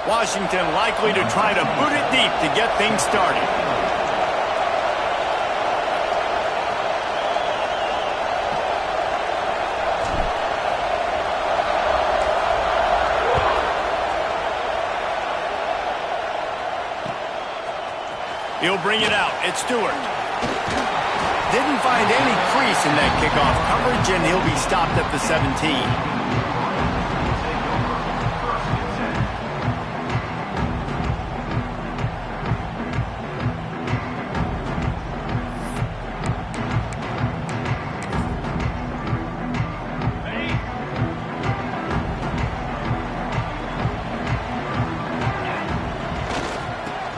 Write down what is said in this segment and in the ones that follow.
Washington likely to try to boot it deep to get things started. He'll bring it out. It's Stewart. Didn't find any crease in that kickoff coverage, and he'll be stopped at the 17.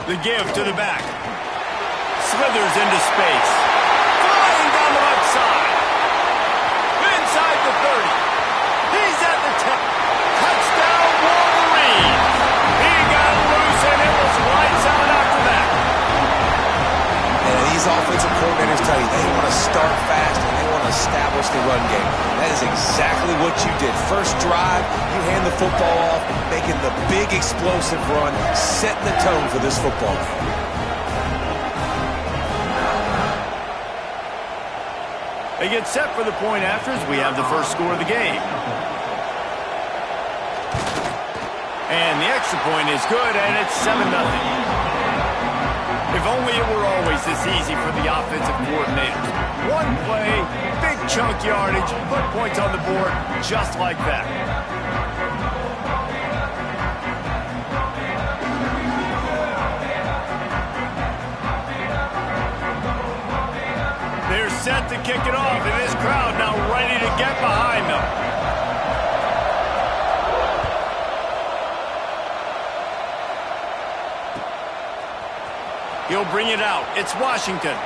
The give to the back. Slithers into space. Flying down the left side. Inside the 30. He's at the 10. Touchdown, Wolverine. He got loose, and it was lights out after that. And these offensive coordinators tell you they want to start fast and they want to establish the run game. That is exactly what you did. First drive, you hand the football off, making the big explosive run, setting the tone for this football game. They get set for the point after as we have the first score of the game. And the extra point is good, and it's 7-0. If only it were always this easy for the offensive coordinators. One play, big chunk yardage, put points on the board just like that. They're set to kick it off, and this crowd now ready to get behind them. He'll bring it out. It's Washington.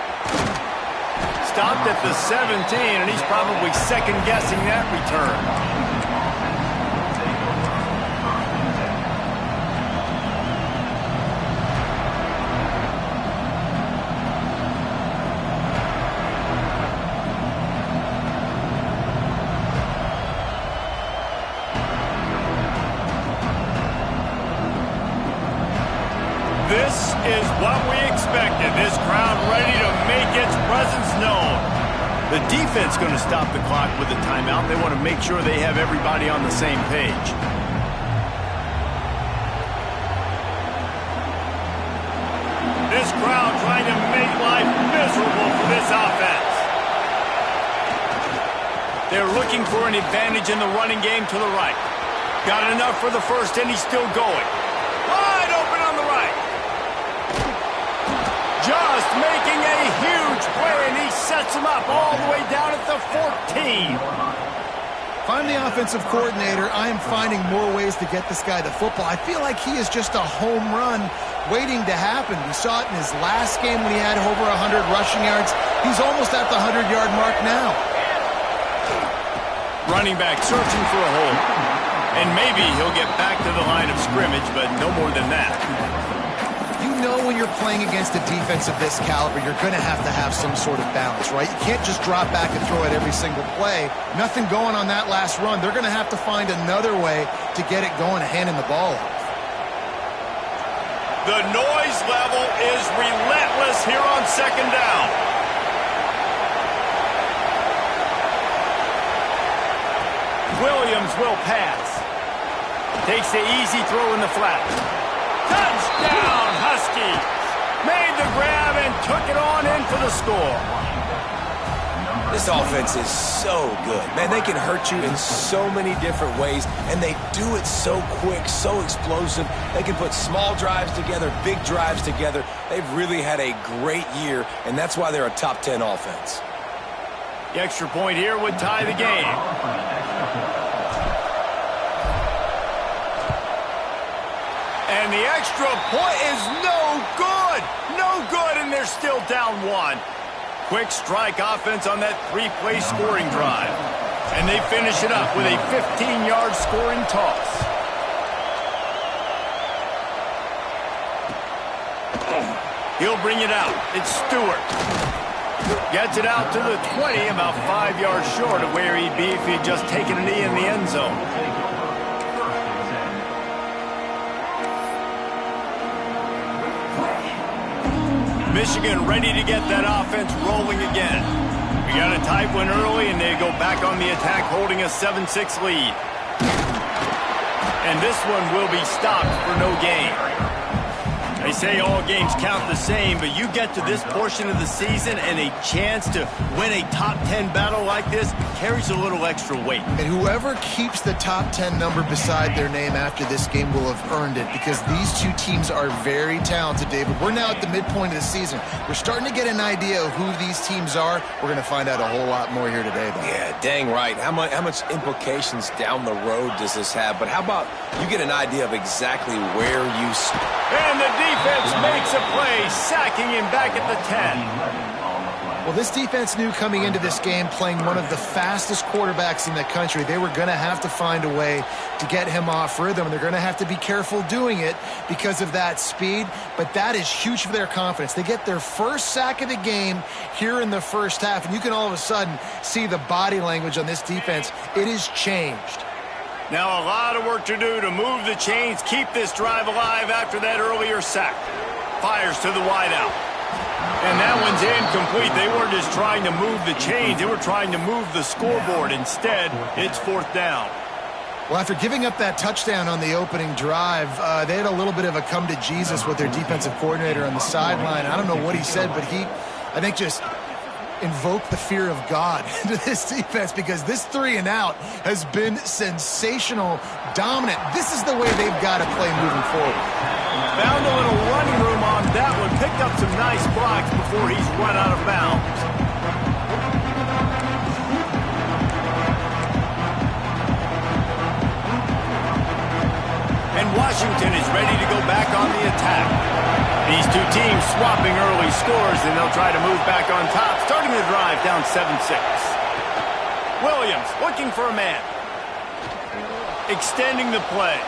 Stopped at the 17, and he's probably second-guessing that return. This is what we expected. This crowd ready to make its presence known. The defense going to stop the clock with a timeout. They want to make sure they have everybody on the same page. This crowd trying to make life miserable for this offense. They're looking for an advantage in the running game to the right. Got enough for the first, and he's still going. Wide open on the right. Just making a huge play, and he sets him up all the way down at the 14. If I'm the offensive coordinator, I am finding more ways to get this guy the football. I feel like he is just a home run waiting to happen. We saw it in his last game when he had over 100 rushing yards. He's almost at the 100-yard mark now. Running back searching for a hole. And maybe he'll get back to the line of scrimmage, but no more than that. You know when you're playing against a defense of this caliber, you're going to have some sort of balance, right? You can't just drop back and throw it every single play. Nothing going on that last run. They're going to have to find another way to get it going and handing the ball off. The noise level is relentless here on second down. Williams will pass. Takes the easy throw in the flat. Touchdown, Huskies! Made the grab and took it on in for the score. This offense is so good. Man, they can hurt you in so many different ways, and they do it so quick, so explosive. They can put small drives together, big drives together. They've really had a great year, and that's why they're a top 10 offense. The extra point here would tie the game. And the extra point is no good. No good, and they're still down one. Quick strike offense on that three-play scoring drive. And they finish it up with a 15-yard scoring toss. He'll bring it out. It's Stewart. Gets it out to the 20, about 5 yards short of where he'd be if he'd just taken a knee in the end zone. Michigan ready to get that offense rolling again. We got a tight one early, and they go back on the attack, holding a 7-6 lead. And this one will be stopped for no gain. They say all games count the same, but you get to this portion of the season and a chance to win a top 10 battle like this carries a little extra weight. And whoever keeps the top 10 number beside their name after this game will have earned it, because these two teams are very talented, David. We're now at the midpoint of the season. We're starting to get an idea of who these teams are. We're going to find out a whole lot more here today, though. Yeah, dang right. How much implications down the road does this have? But how about you get an idea of exactly where you stand? And the defense makes a play, sacking him back at the 10. Well, this defense knew coming into this game, playing one of the fastest quarterbacks in the country, they were going to have to find a way to get him off rhythm. They're going to have to be careful doing it because of that speed, but that is huge for their confidence. They get their first sack of the game here in the first half, and you can all of a sudden see the body language on this defense. It has changed. Now a lot of work to do to move the chains, keep this drive alive after that earlier sack. Fires to the wideout. And that one's incomplete. They weren't just trying to move the chains, they were trying to move the scoreboard. Instead, it's fourth down. Well, after giving up that touchdown on the opening drive, they had a little bit of a come to Jesus with their defensive coordinator on the sideline. I don't know what he said, but he, I think, just invoke the fear of God into this defense, because this 3-and-out has been sensational, dominant. This is the way they've got to play moving forward. Found a little running room on that one. Picked up some nice blocks before he's run out of bounds. And Washington is ready to go back on the attack. These two teams swapping early scores, and they'll try to move back on top, starting the drive down 7-6. Williams looking for a man. Extending the play.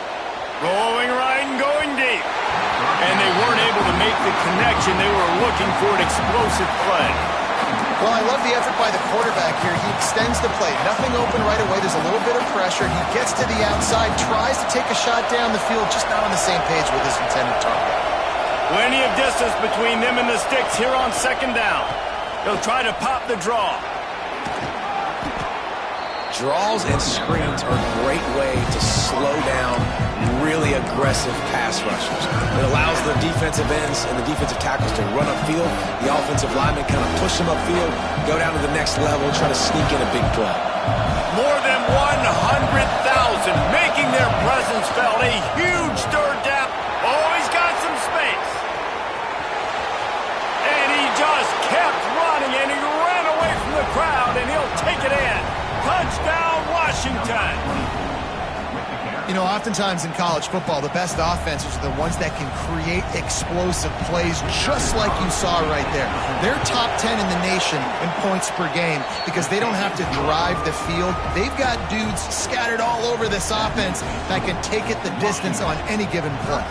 Rolling right and going deep. And they weren't able to make the connection. They were looking for an explosive play. Well, I love the effort by the quarterback here. He extends the play. Nothing open right away. There's a little bit of pressure. He gets to the outside, tries to take a shot down the field, just not on the same page with his intended target. Plenty of distance between them and the sticks here on second down. They'll try to pop the draw. Draws and screens are a great way to slow down really aggressive pass rushers. It allows the defensive ends and the defensive tackles to run upfield. The offensive linemen kind of push them upfield, go down to the next level, try to sneak in a big play. More than 100,000 making their presence felt. A huge third down. Oh, he's got some space. And he just kept running, and he ran away from the crowd, and he'll take it in. Touchdown, Washington. You know, oftentimes in college football, the best offenses are the ones that can create explosive plays, just like you saw right there. They're top 10 in the nation in points per game because they don't have to drive the field. They've got dudes scattered all over this offense that can take it the distance on any given play.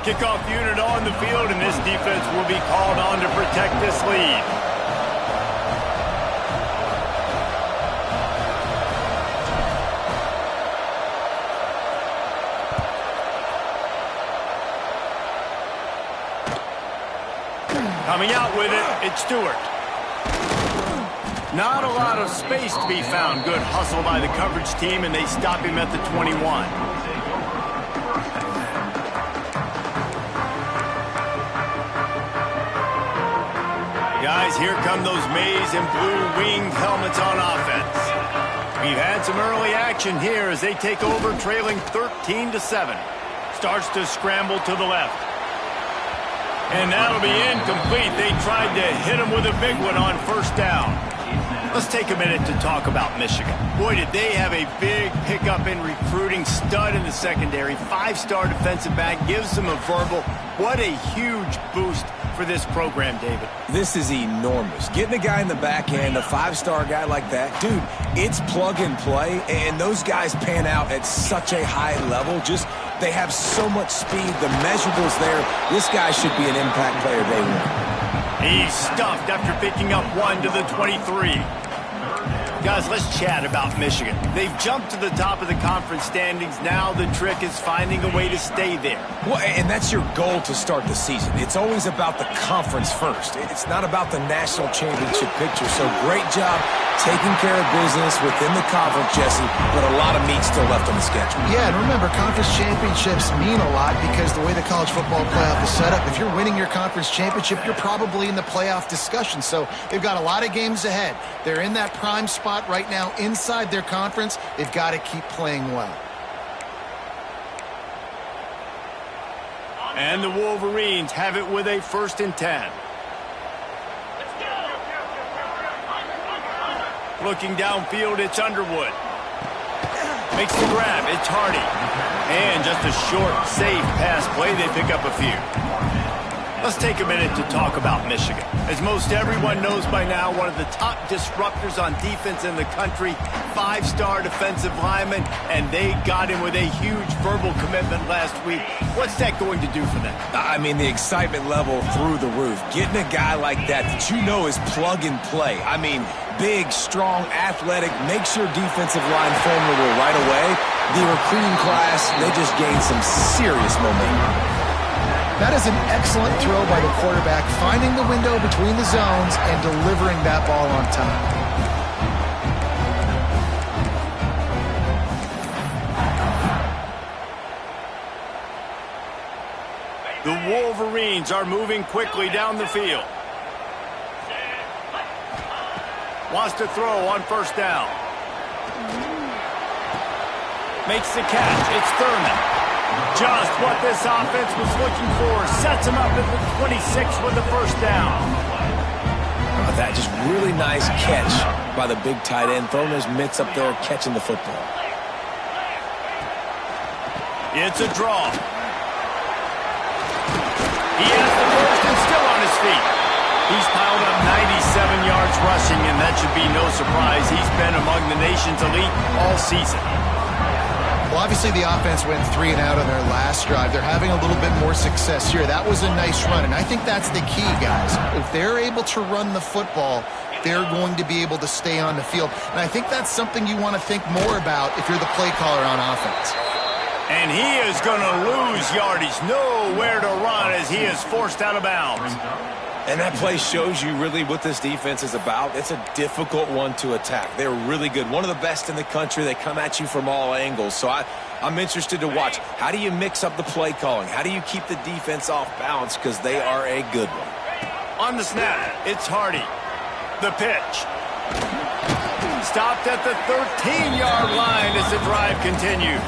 Kickoff unit on the field, and this defense will be called on to protect this lead. Coming out with it, it's Stewart. Not a lot of space to be found. Good hustle by the coverage team, and they stop him at the 21. Guys, here come those maize and blue winged helmets on offense. We've had some early action here as they take over, trailing 13-7. Starts to scramble to the left. And that'll be incomplete. They tried to hit him with a big one on first down. Let's take a minute to talk about Michigan. Boy, did they have a big pickup in recruiting. Stud in the secondary. 5-star defensive back. Gives them a verbal. What a huge boost for this program, David. This is enormous. Getting a guy in the back end, a 5-star guy like that, dude, it's plug and play, and those guys pan out at such a high level. Just, they have so much speed. The measurables there. This guy should be an impact player day one. He's stuffed after picking up one to the 23. Guys, let's chat about Michigan. They've jumped to the top of the conference standings. Now the trick is finding a way to stay there. Well, and that's your goal to start the season. It's always about the conference first. It's not about the national championship picture. So great job taking care of business within the conference, Jesse, but a lot of meat still left on the schedule. Yeah, and remember, conference championships mean a lot because the way the college football playoff is set up, if you're winning your conference championship, you're probably in the playoff discussion. So they've got a lot of games ahead. They're in that prime spot right now inside their conference. They've got to keep playing well. And the Wolverines have it with a 1st and 10. Looking downfield, it's Underwood. Makes the grab, it's Hardy. And just a short, safe pass play, they pick up a few. Let's take a minute to talk about Michigan. As most everyone knows by now, one of the top disruptors on defense in the country, 5-star defensive lineman, and they got him with a huge verbal commitment last week. What's that going to do for them? I mean, the excitement level through the roof. Getting a guy like that you know is plug and play. I mean, big, strong, athletic, makes your defensive line formidable right away. The recruiting class, they just gained some serious momentum. That is an excellent throw by the quarterback, finding the window between the zones and delivering that ball on time. The Wolverines are moving quickly down the field. Wants to throw on 1st down. Makes the catch. It's Thurman. Just what this offense was looking for. Sets him up at the 26 with the 1st down. That just really nice catch by the big tight end. Throwing his mitts up there, catching the football. It's a draw. He has the 1st and still on his feet. He's piled up 97 yards rushing, and that should be no surprise. He's been among the nation's elite all season. Well, obviously the offense went 3 and out on their last drive. They're having a little bit more success here. That was a nice run, and I think that's the key, guys. If they're able to run the football, they're going to be able to stay on the field. And I think that's something you want to think more about if you're the play caller on offense. And he is going to lose yardage. Nowhere to run as he is forced out of bounds. And that play shows you really what this defense is about. It's a difficult one to attack. They're really good. One of the best in the country. They come at you from all angles. So I'm interested to watch. How do you mix up the play calling? How do you keep the defense off balance? Because they are a good one. On the snap, it's Hardy. The pitch. Stopped at the 13-yard line as the drive continues.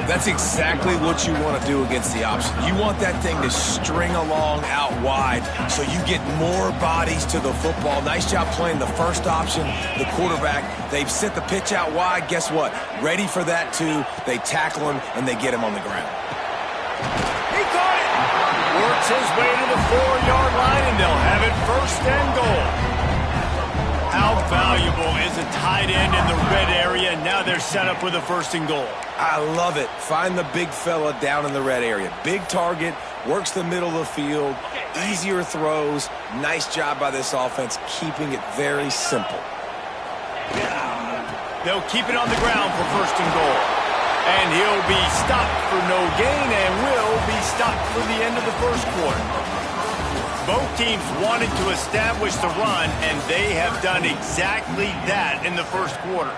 That's exactly what you want to do against the option. You want that thing to string along out wide so you get more bodies to the football. Nice job playing the 1st option, the quarterback. They've sent the pitch out wide. Guess what? Ready for that, too. They tackle him, and they get him on the ground. He caught it. Works his way to the 4-yard line, and they'll have it 1st and goal. How valuable is a tight end in the red area? Now they're set up with a 1st and goal. I love it. Find the big fella down in the red area. Big target, works the middle of the field, easier throws. Nice job by this offense, keeping it very simple. They'll keep it on the ground for 1st and goal. And he'll be stopped for no gain and will be stopped for the end of the 1st quarter. Both teams wanted to establish the run, and they have done exactly that in the 1st quarter.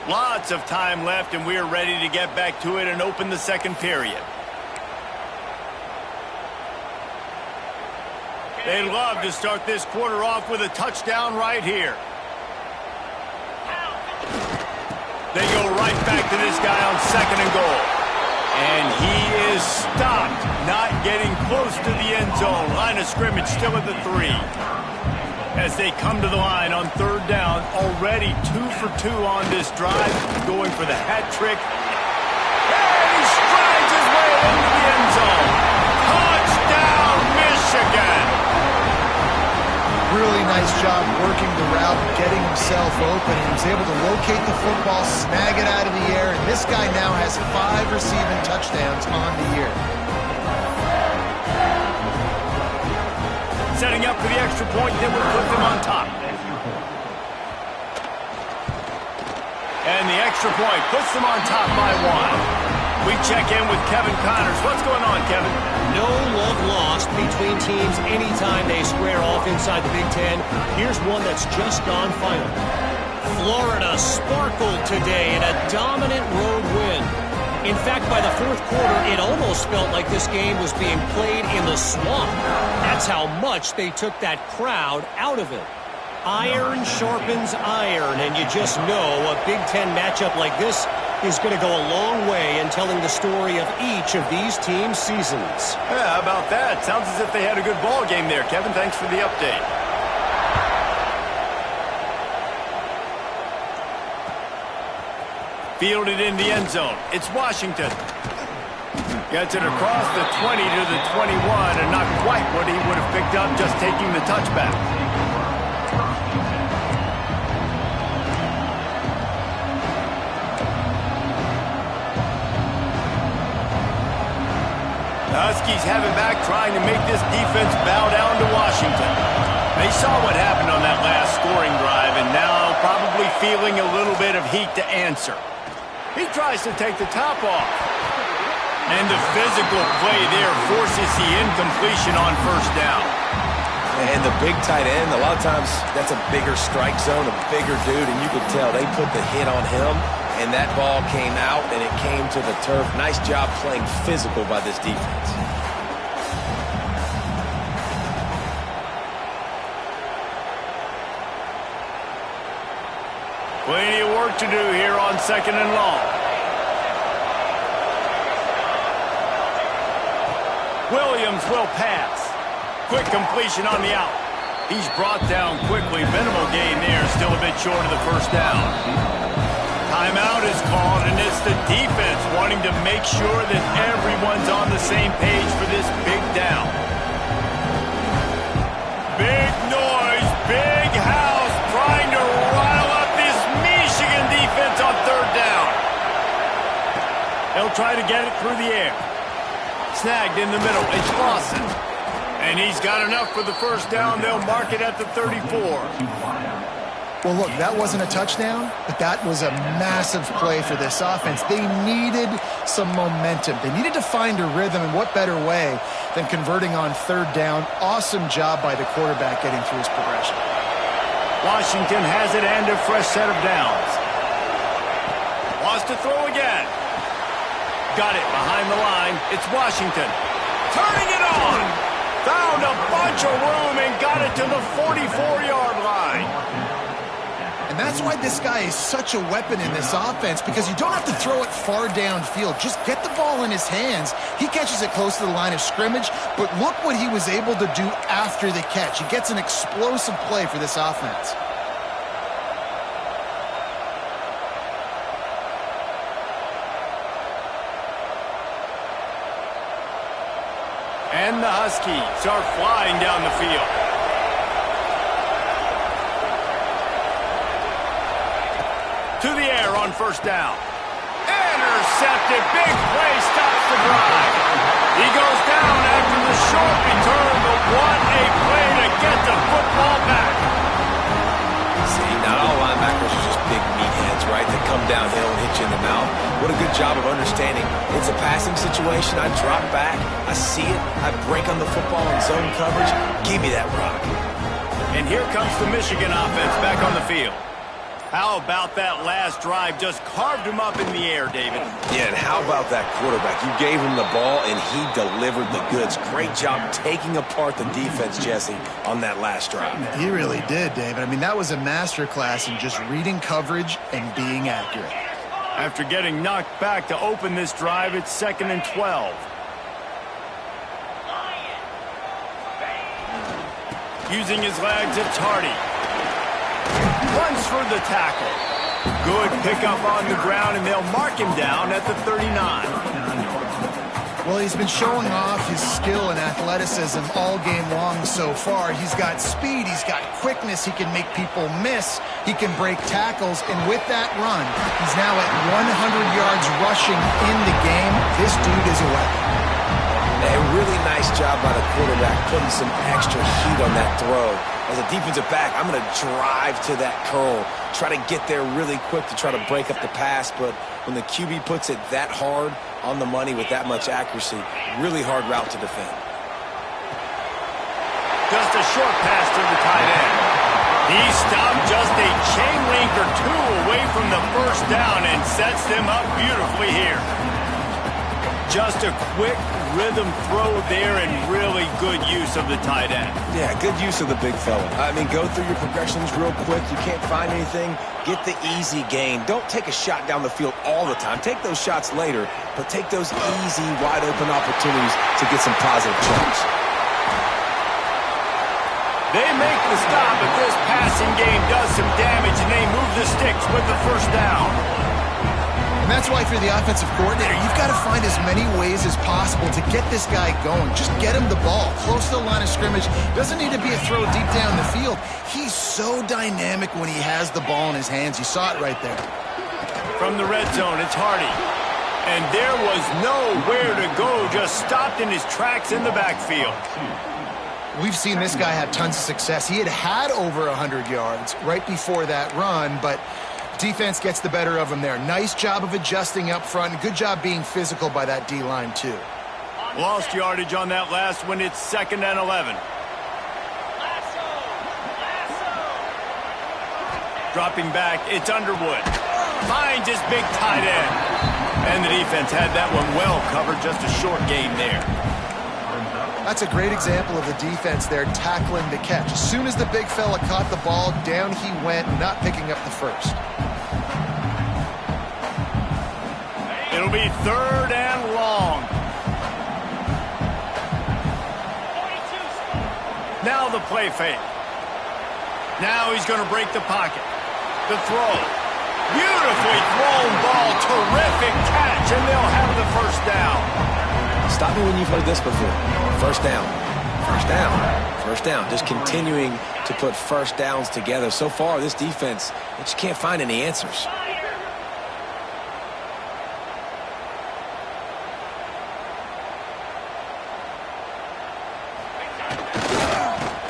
Lots of time left, and we are ready to get back to it and open the 2nd period. They'd love to start this quarter off with a touchdown right here. They go right back to this guy on 2nd and goal. And he is stopped, not getting close to the end zone. Line of scrimmage still at the 3. As they come to the line on 3rd down, already 2 for 2 on this drive, going for the hat trick. And he strides his way into the end zone. Touchdown, Michigan! Really nice job working the route, getting himself open. He was able to locate the football, snag it out of the air, and this guy now has 5 receiving touchdowns on the year. Setting up for the extra point that would put them on top. And the extra point puts them on top by 1. We check in with Kevin Connors. What's going on, Kevin? No love lost between teams anytime they square off inside the Big Ten. Here's one that's just gone final. Florida sparkled today in a dominant road win. In fact, by the fourth quarter, it almost felt like this game was being played in the swamp. That's how much they took that crowd out of it. Iron sharpens iron, and you just know a Big Ten matchup like this is going to go a long way in telling the story of each of these teams' seasons. Yeah, how about that? Sounds as if they had a good ball game there, Kevin. Thanks for the update. Fielded in the end zone. It's Washington. Gets it across the 20 to the 21, and not quite what he would have picked up just taking the touchback. The Huskies have it back, trying to make this defense bow down to Washington. They saw what happened on that last scoring drive, and now probably feeling a little bit of heat to answer. He tries to take the top off. And the physical play there forces the incompletion on first down. And the big tight end, a lot of times that's a bigger strike zone, a bigger dude, and you could tell they put the hit on him, and that ball came out, and it came to the turf. Nice job playing physical by this defense. Plenty of work to do here on 2nd and long. Williams will pass. Quick completion on the out. He's brought down quickly. Minimal gain there. Still a bit short of the first down. Timeout is called, and it's the defense wanting to make sure that everyone's on the same page for this big down. Big noise, big house, trying to rile up this Michigan defense on 3rd down. They'll try to get it through the air. Snagged in the middle. It's Lawson. And he's got enough for the first down. They'll mark it at the 34. Well, look, that wasn't a touchdown, but that was a massive play for this offense. They needed some momentum. They needed to find a rhythm, and what better way than converting on 3rd down. Awesome job by the quarterback getting through his progression. Washington has it and a fresh set of downs. Wants to throw again. Got it behind the line. It's Washington. Turning it on. Found a bunch of room and got it to the 44-yard line. And that's why this guy is such a weapon in this offense, because you don't have to throw it far downfield. Just get the ball in his hands. He catches it close to the line of scrimmage, but look what he was able to do after the catch. He gets an explosive play for this offense. And the Huskies are flying down the field. To the air on first down. Intercepted. Big play stops the drive. He goes down after the short return, but what a play to get the football back. See, not all linebackers are just big meatheads, right, that come downhill and hit you in the mouth. What a good job of understanding. It's a passing situation. I drop back. I see it. I break on the football in zone coverage. Give me that rock. And here comes the Michigan offense back on the field. How about that last drive? Just carved him up in the air, David. Yeah, and how about that quarterback? You gave him the ball, and he delivered the goods. Great job taking apart the defense, Jesse, on that last drive. He really did, David. I mean, that was a masterclass in just reading coverage and being accurate. After getting knocked back to open this drive, it's 2nd and 12. Using his legs, it's Hardy. Runs for the tackle. Good pickup on the ground, and they'll mark him down at the 39. Well, he's been showing off his skill and athleticism all game long so far. He's got speed, he's got quickness, he can make people miss, he can break tackles, and with that run, he's now at 100 yards rushing in the game. This dude is a weapon. A really nice job by the quarterback putting some extra heat on that throw. As a defensive back, I'm going to drive to that curl, try to get there really quick to try to break up the pass, but when the QB puts it that hard on the money with that much accuracy, really hard route to defend. Just a short pass to the tight end. He stopped just a chain link or two away from the first down and sets them up beautifully here. Just a quick rhythm throw there and really good use of the tight end. Yeah, good use of the big fella. I mean, go through your progressions real quick. You can't find anything. Get the easy gain. Don't take a shot down the field all the time. Take those shots later, but take those easy, wide-open opportunities to get some positive chunks. They make the stop, but this passing game does some damage, and they move the sticks with the first down. And that's why, if you're the offensive coordinator, you've got to find as many ways as possible to get this guy going. Just get him the ball close to the line of scrimmage. Doesn't need to be a throw deep down the field. He's so dynamic when he has the ball in his hands. You saw it right there. From the red zone, it's Hardy. And there was nowhere to go, just stopped in his tracks in the backfield. We've seen this guy have tons of success. He had over 100 yards right before that run, but defense gets the better of him there. Nice job of adjusting up front, and good job being physical by that D-line, too. Lost yardage on that last one. It's 2nd and 11. Dropping back, it's Underwood. Finds his big tight end. And the defense had that one well covered. Just a short gain there. That's a great example of the defense there tackling the catch. As soon as the big fella caught the ball, down he went, not picking up the first. It'll be 3rd and long. Now the play fake. Now he's going to break the pocket. The throw. Beautifully thrown ball. Terrific catch, and they'll have the first down. Stop me when you've heard this before. First down. First down. First down. Just continuing to put first downs together. So far, this defense, they just can't find any answers.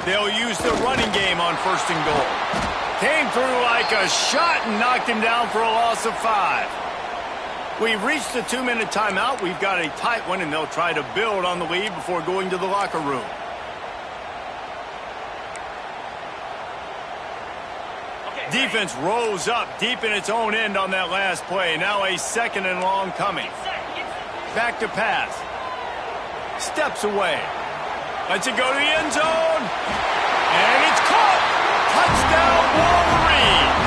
They'll use the running game on 1st and goal. Came through like a shot and knocked him down for a loss of 5. We've reached the 2-minute timeout. We've got a tight one, and they'll try to build on the lead before going to the locker room. Defense rose up deep in its own end on that last play. Now a 2nd and long coming. Back to pass. Steps away. Lets it go to the end zone. And it's caught. Touchdown, Wolverines.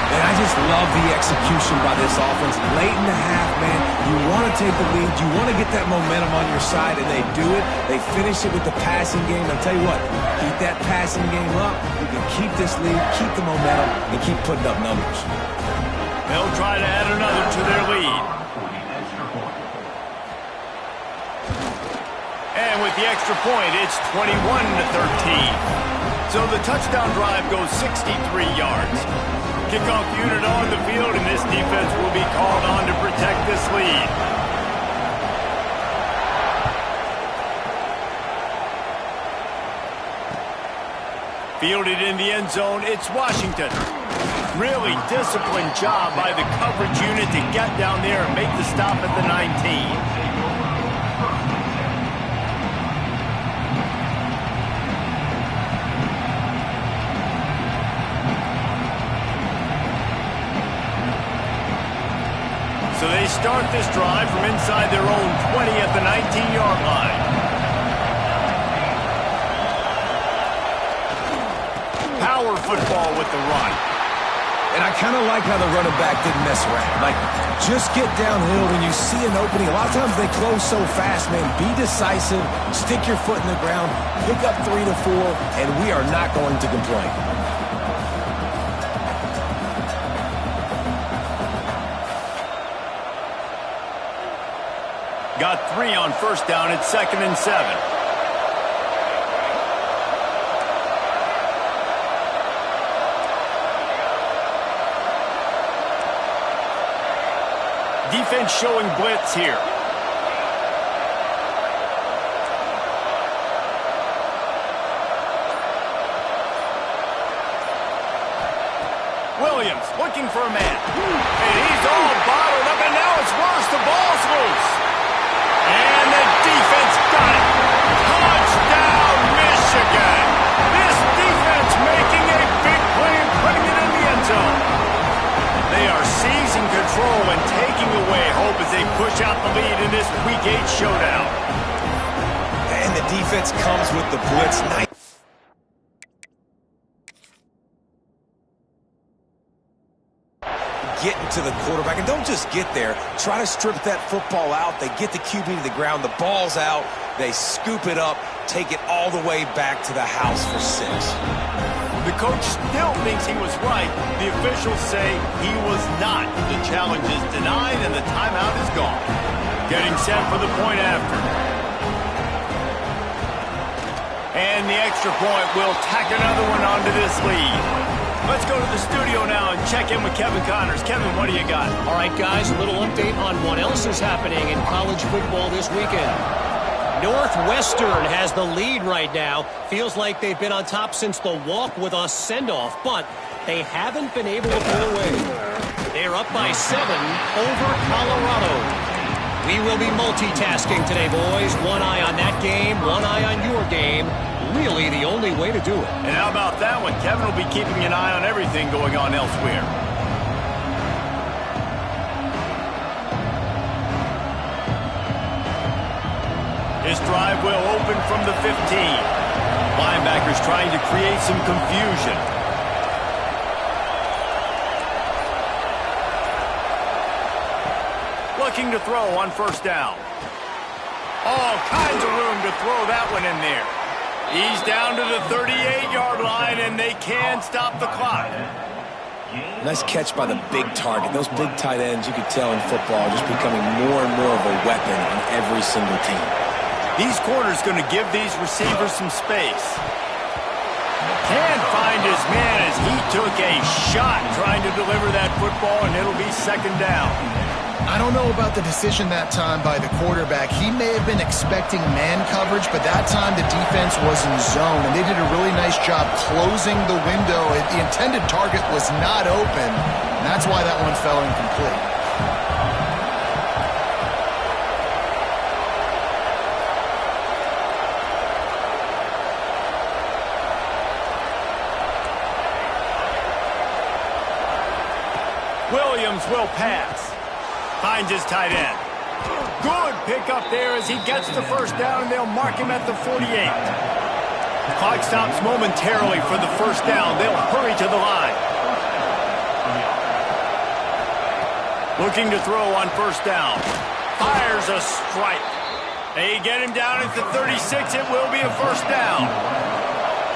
And I just love the execution by this offense. Late in the half, man, you want to take the lead. You want to get that momentum on your side, and they do it. They finish it with the passing game. I'll tell you what, keep that passing game up. You can keep this lead, keep the momentum, and keep putting up numbers. They'll try to add another to their lead. And with the extra point, it's 21-13. So the touchdown drive goes 63 yards. Kickoff unit on the field, and this defense will be called on to protect this lead. Fielded in the end zone, it's Washington. Really disciplined job by the coverage unit to get down there and make the stop at the 19. So they start this drive from inside their own 20 at the 19-yard line. Power football with the run. And I kind of like how the running back didn't mess around. Like, just get downhill when you see an opening. A lot of times they close so fast, man. Be decisive, stick your foot in the ground, pick up 3 to 4, and we are not going to complain. Got 3 on first down. It's 2nd and 7. Defense showing blitz here. Williams looking for a man. And he's all bottled up, and now it's worse. The ball's loose. And the defense got it. Touchdown, Michigan. This defense making a big play and putting it in the end zone. They are seizing control and taking away hope as they push out the lead in this Week 8 showdown. And the defense comes with the blitz. Getting to the quarterback, and don't just get there. Try to strip that football out. They get the QB to the ground. The ball's out. They scoop it up, take it all the way back to the house for 6. The coach still thinks he was right. The officials say he was not. The challenge is denied, and the timeout is gone. Getting set for the point after. And the extra point will tack another one onto this lead. Let's go to the studio now and check in with Kevin Connors. Kevin, what do you got? All right, guys, a little update on what else is happening in college football this weekend. Northwestern has the lead right now. Feels like they've been on top since the walk with a send-off, but they haven't been able to pull away. They're up by 7 over Colorado. We will be multitasking today, boys. One eye on that game, one eye on your game. Really the only way to do it. And how about that one? Kevin will be keeping an eye on everything going on elsewhere. This drive will open from the 15. Linebackers trying to create some confusion. Looking to throw on first down. All kinds of room to throw that one in there. He's down to the 38-yard line, and they can stop the clock. Nice catch by the big target. Those big tight ends, you could tell in football, are just becoming more and more of a weapon on every single team. These corners going to give these receivers some space. Can't find his man as he took a shot trying to deliver that football, and it'll be second down. I don't know about the decision that time by the quarterback. He may have been expecting man coverage, but that time the defense was in zone, and they did a really nice job closing the window. The intended target was not open, and that's why that one fell incomplete. Williams will pass. Finds his tight end. Good pickup there as he gets the first down, and they'll mark him at the 48. The clock stops momentarily for the first down. They'll hurry to the line. Looking to throw on first down. Fires a strike. They get him down at the 36. It will be a first down.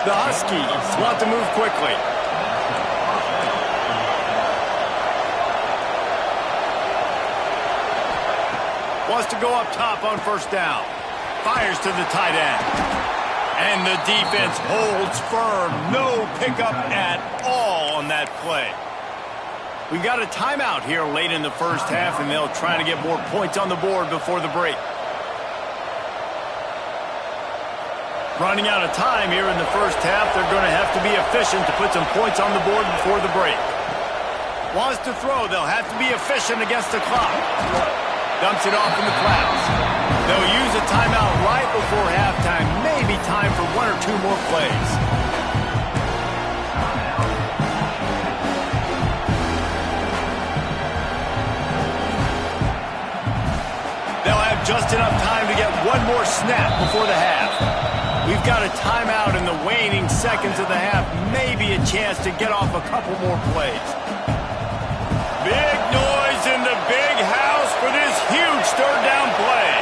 The Huskies want to move quickly. Wants to go up top on first down. Fires to the tight end. And the defense holds firm. No pickup at all on that play. We got a timeout here late in the first half, and they'll try to get more points on the board before the break. Running out of time here in the first half. They're going to have to be efficient to put some points on the board before the break. Wants to throw. They'll have to be efficient against the clock. Dumps it off in the clouds. They'll use a timeout right before halftime. Maybe time for one or two more plays. They'll have just enough time to get one more snap before the half. We've got a timeout in the waning seconds of the half. Maybe a chance to get off a couple more plays. Big noise in the big house for this huge third down play.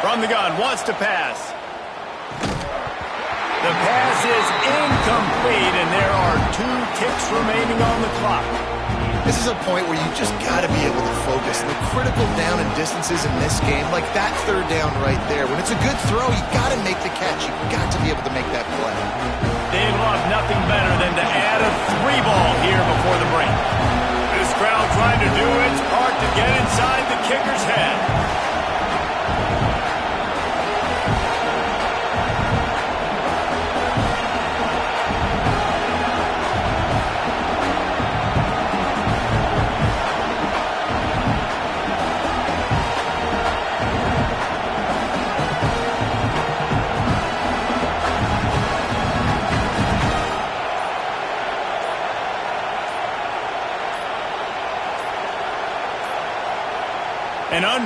From the gun, wants to pass. The pass is incomplete, and there are 2 ticks remaining on the clock. This is a point where you just got to be able to focus. The critical down and distances in this game, like that third down right there. When it's a good throw, you got to make the catch. You've got to be able to make that play. They've loved nothing better than to add a 3-ball here before the break. This crowd trying to do its part to get inside the kicker's head.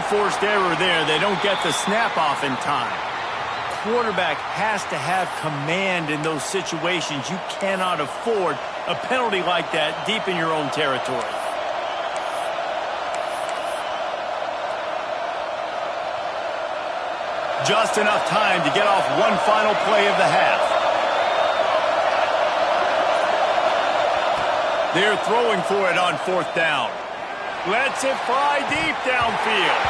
unforced error there. They don't get the snap off in time. Quarterback has to have command in those situations. You cannot afford a penalty like that deep in your own territory. Just enough time to get off one final play of the half. They're throwing for it on fourth down. Lets it fly deep downfield.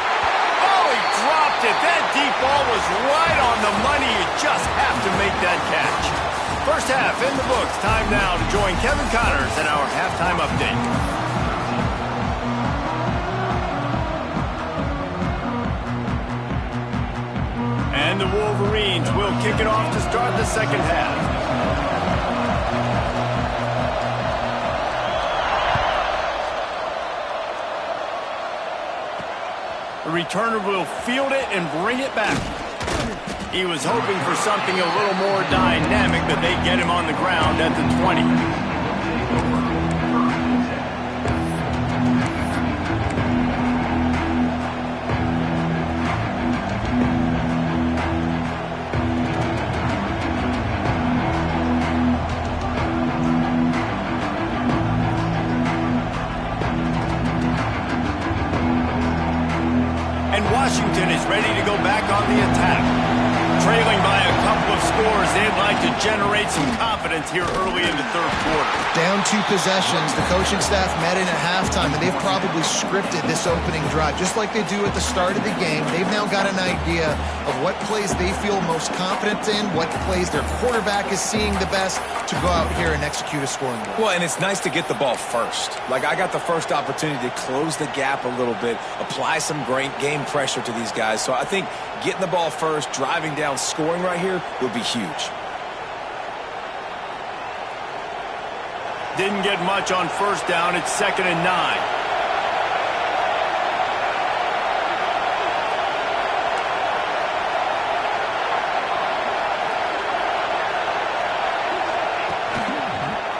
Oh, he dropped it. That deep ball was right on the money. You just have to make that catch. First half in the books. Time now to join Kevin Connors in our halftime update. And the Wolverines will kick it off to start the second half. The returner will field it and bring it back. He was hoping for something a little more dynamic, but they get him on the ground at the 20. Washington is ready to go back on the attack. Trailing by a couple of scores, they'd like to generate some confidence here early in the third quarter. Down 2 possessions, the coaching staff met in at halftime, and they've probably scripted this opening drive. Just like they do at the start of the game, they've now got an idea of what plays they feel most confident in, what plays their quarterback is seeing the best to go out here and execute a scoring drive. Well, and it's nice to get the ball first. Like, I got the first opportunity to close the gap a little bit, apply some great game pressure to these guys. So I think getting the ball first, driving down, scoring right here would be huge. Didn't get much on first down. It's 2nd and 9.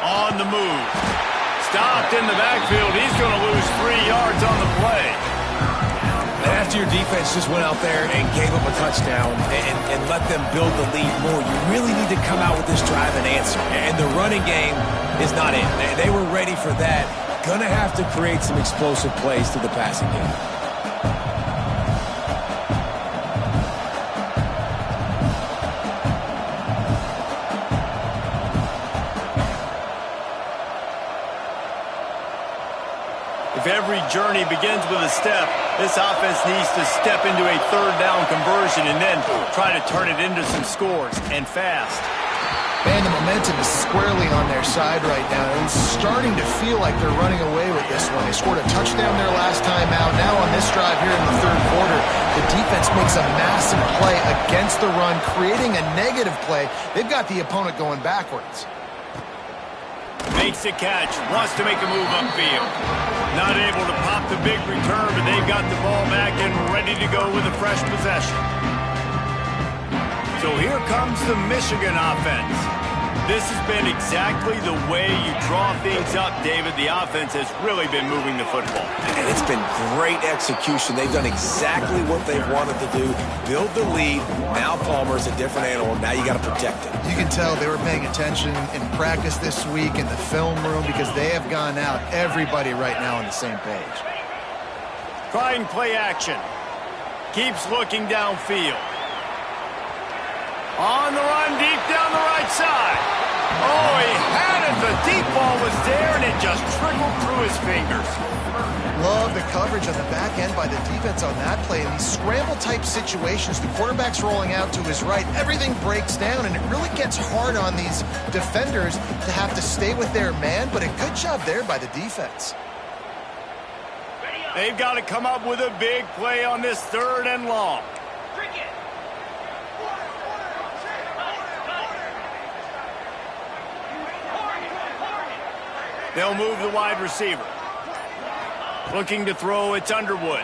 On the move. Stopped in the backfield. He's going to lose 3 yards on the play. After your defense just went out there and gave up a touchdown and let them build the lead more, you really need to come out with this drive and answer. And the running game is not in. They were ready for that. Gonna have to create some explosive plays through the passing game. If every journey begins with a step, this offense needs to step into a third down conversion and then try to turn it into some scores, and fast. Man, the momentum is squarely on their side right now. It's starting to feel like they're running away with this one. They scored a touchdown their last time out. Now on this drive here in the third quarter, the defense makes a massive play against the run, creating a negative play. They've got the opponent going backwards. Makes a catch, wants to make a move upfield. Not able to pop the big return, but they've got the ball back and ready to go with a fresh possession. So here comes the Michigan offense. This has been exactly the way you draw things up, David. The offense has really been moving the football. And it's been great execution. They've done exactly what they wanted to do. Build the lead. Now Palmer's a different animal. Now you got to protect it. You can tell they were paying attention in practice this week in the film room because they have gone out, everybody right now on the same page. Trying play action. Keeps looking downfield. On the run, deep down the right side. Oh, he had it. The deep ball was there, and it just trickled through his fingers. Love the coverage on the back end by the defense on that play. In these scramble-type situations, the quarterback's rolling out to his right. Everything breaks down, and it really gets hard on these defenders to have to stay with their man, but a good job there by the defense. They've got to come up with a big play on this 3rd and long. They'll move the wide receiver. Looking to throw, it's Underwood.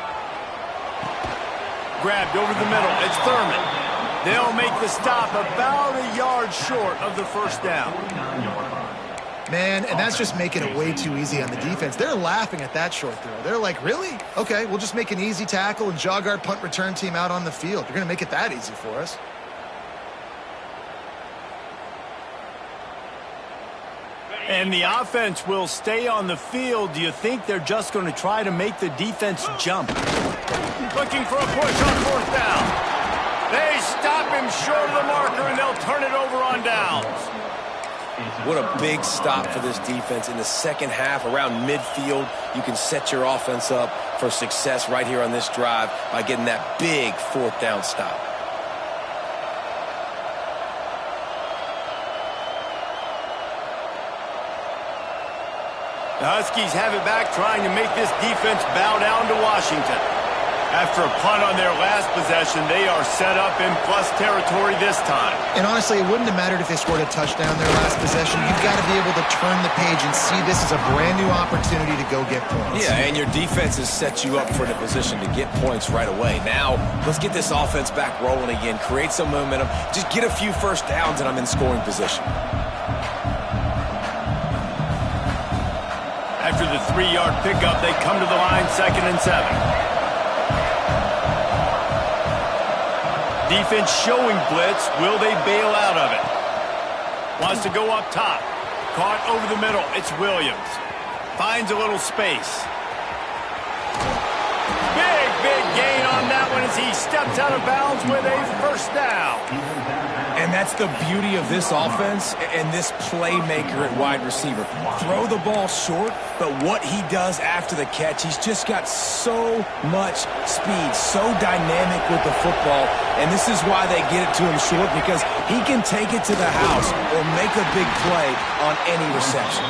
Grabbed over the middle, it's Thurman. They'll make the stop about a yard short of the first down. Man, and that's just making it way too easy on the defense. They're laughing at that short throw. They're like, really? Okay, we'll just make an easy tackle and jog our punt return team out on the field. You're going to make it that easy for us. And the offense will stay on the field. Do you think they're just going to try to make the defense jump? Looking for a push on fourth down. They stop him short of the marker, and they'll turn it over on downs. What a big stop for this defense in the second half. Around midfield, you can set your offense up for success right here on this drive by getting that big fourth down stop. The Huskies have it back, trying to make this defense bow down to Washington. After a punt on their last possession, they are set up in plus territory this time. And honestly, it wouldn't have mattered if they scored a touchdown their last possession. You've got to be able to turn the page and see this as a brand new opportunity to go get points. Yeah, and your defense has set you up for the position to get points right away. Now, let's get this offense back rolling again, create some momentum, just get a few first downs, and I'm in scoring position. After the 3-yard pickup, they come to the line, 2nd and 7. Defense showing blitz. Will they bail out of it? Wants to go up top. Caught over the middle. It's Williams. Finds a little space. Big gain on that one as he steps out of bounds with a first down. And that's the beauty of this offense and this playmaker at wide receiver. Throw the ball short, but what he does after the catch, he's just got so much speed, so dynamic with the football. And this is why they get it to him short, because he can take it to the house or make a big play on any reception.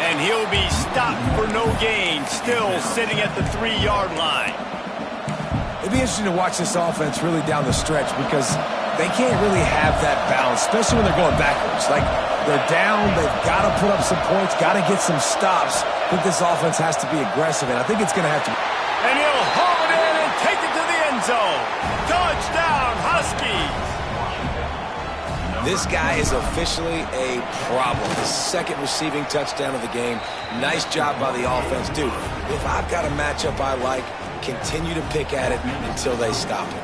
And he'll be stopped for no gain, still sitting at the 3-yard line. It'd be interesting to watch this offense really down the stretch, because they can't really have that balance, especially when they're going backwards. Like, they're down, they've got to put up some points, got to get some stops. I think this offense has to be aggressive, and I think it's going to have to be. And he'll haul it in and take it to the end zone. Touchdown, Huskies! This guy is officially a problem. His second receiving touchdown of the game. Nice job by the offense. Dude, if I've got a matchup I like, continue to pick at it until they stop it.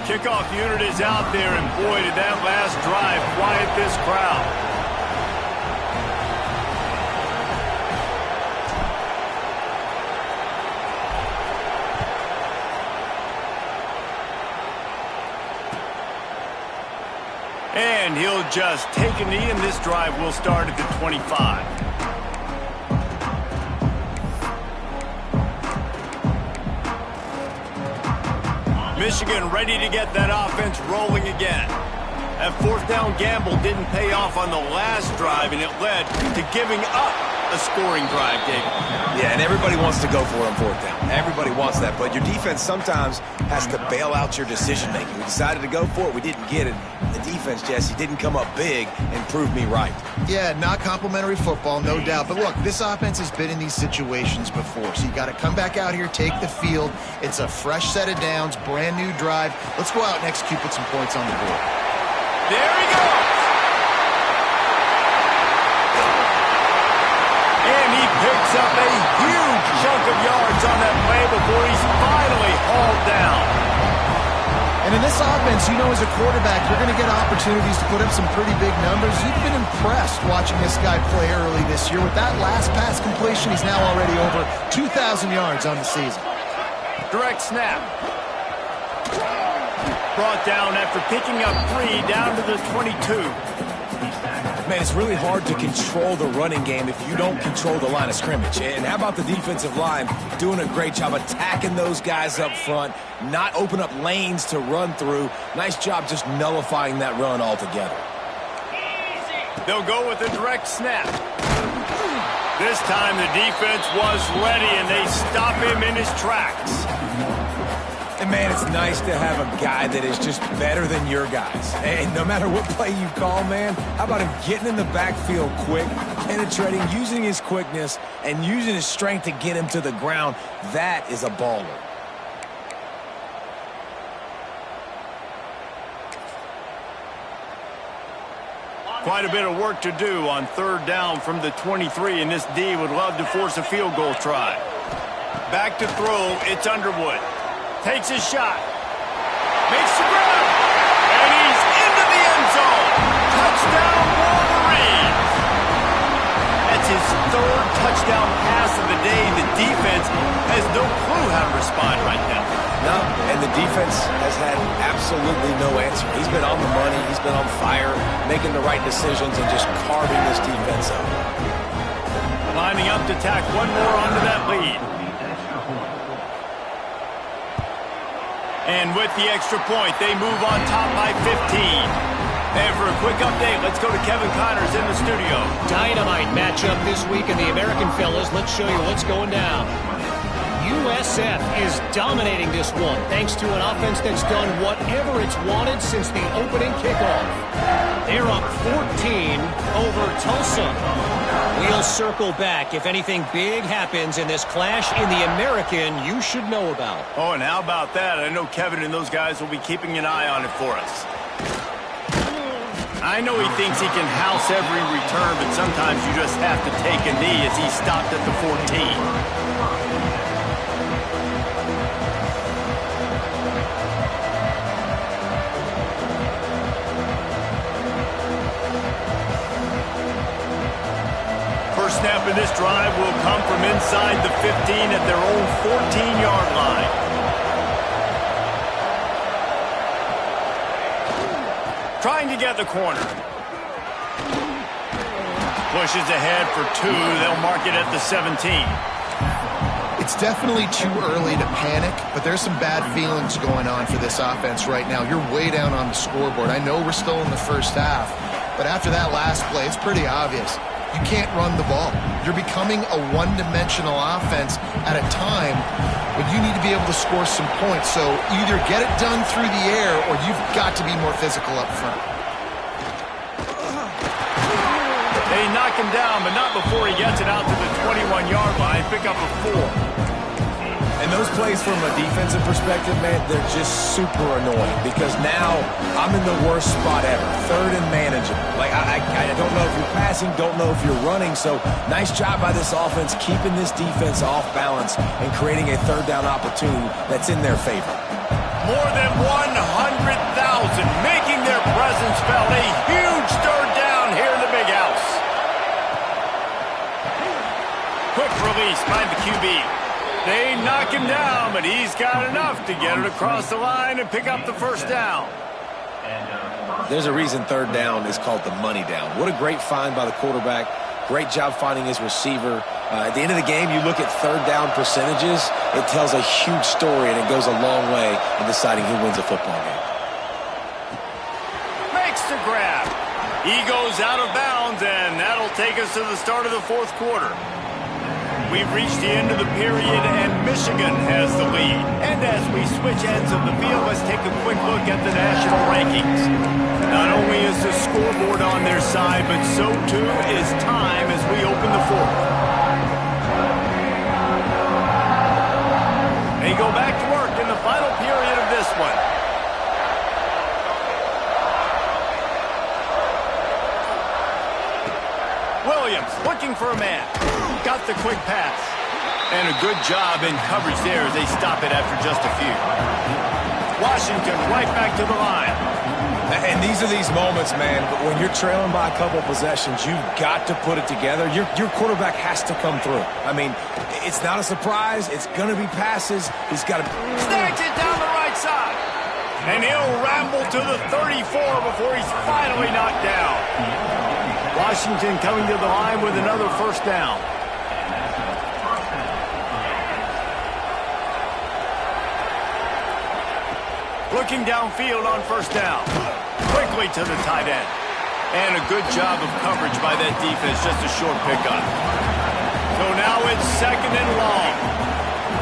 Kickoff unit is out there, and boy, did that last drive quiet this crowd. And he'll just take a knee, and this drive will start at the 25. Michigan ready to get that offense rolling again. That fourth down gamble didn't pay off on the last drive, and it led to giving up a scoring drive, David. Yeah, and everybody wants to go for it on fourth down. Everybody wants that, but your defense sometimes has to bail out your decision-making. We decided to go for it. We didn't get it. The defense, Jesse, didn't come up big and prove me right. Yeah, not complimentary football, no doubt. But look, this offense has been in these situations before, so you got to come back out here, take the field. It's a fresh set of downs, brand new drive. Let's go out and execute, put some points on the board. There he goes! And he picks up a huge chunk of yards on that play before he's finally hauled down. And in this offense, you know, as a quarterback, you're going to get opportunities to put up some pretty big numbers. You've been impressed watching this guy play early this year. With that last pass completion, he's now already over 2,000 yards on the season. Direct snap. Brought down after picking up 3 down to the 22. Man, it's really hard to control the running game if you don't control the line of scrimmage. And how about the defensive line doing a great job attacking those guys up front, not open up lanes to run through. Nice job just nullifying that run altogether. They'll go with a direct snap. This time the defense was ready, and they stop him in his tracks. And, man, it's nice to have a guy that is just better than your guys. And no matter what play you call, man, how about him getting in the backfield quick, penetrating, using his quickness, and using his strength to get him to the ground? That is a baller. Quite a bit of work to do on third down from the 23, and this D would love to force a field goal try. Back to throw, it's Underwood. Takes his shot. Makes the grab. And he's into the end zone. Touchdown, Wolverines. That's his third touchdown pass of the day. The defense has no clue how to respond right now. No, and the defense has had absolutely no answer. He's been on the money. He's been on fire, making the right decisions and just carving this defense up. Lining up to tack one more onto that lead. And with the extra point, they move on top by 15. And for a quick update, let's go to Kevin Connors in the studio. Dynamite matchup this week in the American fellas. Let's show you what's going down. USF is dominating this one thanks to an offense that's done whatever it's wanted since the opening kickoff. They're up 14 over Tulsa. We'll circle back if anything big happens in this clash in the American you should know about. Oh, and how about that? I know Kevin and those guys will be keeping an eye on it for us. I know he thinks he can house every return, but sometimes you just have to take a knee as he stopped at the 14. First snap of this drive will come from inside the 15 at their own 14-yard line. Trying to get the corner. Pushes ahead for 2. They'll mark it at the 17. It's definitely too early to panic, but there's some bad feelings going on for this offense right now. You're way down on the scoreboard. I know we're still in the first half, but after that last play, it's pretty obvious. You can't run the ball. You're becoming a one-dimensional offense at a time when you need to be able to score some points. So either get it done through the air or you've got to be more physical up front. They knock him down, but not before he gets it out to the 21-yard line. Pick up a 4. And those plays from a defensive perspective, man, they're just super annoying because now I'm in the worst spot ever, third and manageable. Like, I don't know if you're passing, don't know if you're running, so nice job by this offense keeping this defense off balance and creating a third down opportunity that's in their favor. More than 100,000 making their presence felt. A huge third down here in the big house. Quick release by the QB. They knock him down, but he's got enough to get it across the line and pick up the first down. There's a reason third down is called the money down. What a great find by the quarterback. Great job finding his receiver. At the end of the game, you look at third down percentages. It tells a huge story, and it goes a long way in deciding who wins a football game. Makes the grab. He goes out of bounds, and that'll take us to the start of the fourth quarter. We've reached the end of the period, and Michigan has the lead. And as we switch ends of the field, let's take a quick look at the national rankings. Not only is the scoreboard on their side, but so too is time as we open the fourth. They go back to work in the final period of this one. Williams looking for a man. Got the quick pass. And a good job in coverage there as they stop it after just a few. Washington right back to the line. And these are these moments, man, but when you're trailing by a couple possessions, you've got to put it together. Your quarterback has to come through. I mean, it's not a surprise. It's going to be passes. He's got to... Snags it down the right side. And he'll ramble to the 34 before he's finally knocked down. Washington coming to the line with another first down. Looking downfield on first down. Quickly to the tight end. And a good job of coverage by that defense. Just a short pickup. So now it's second and long.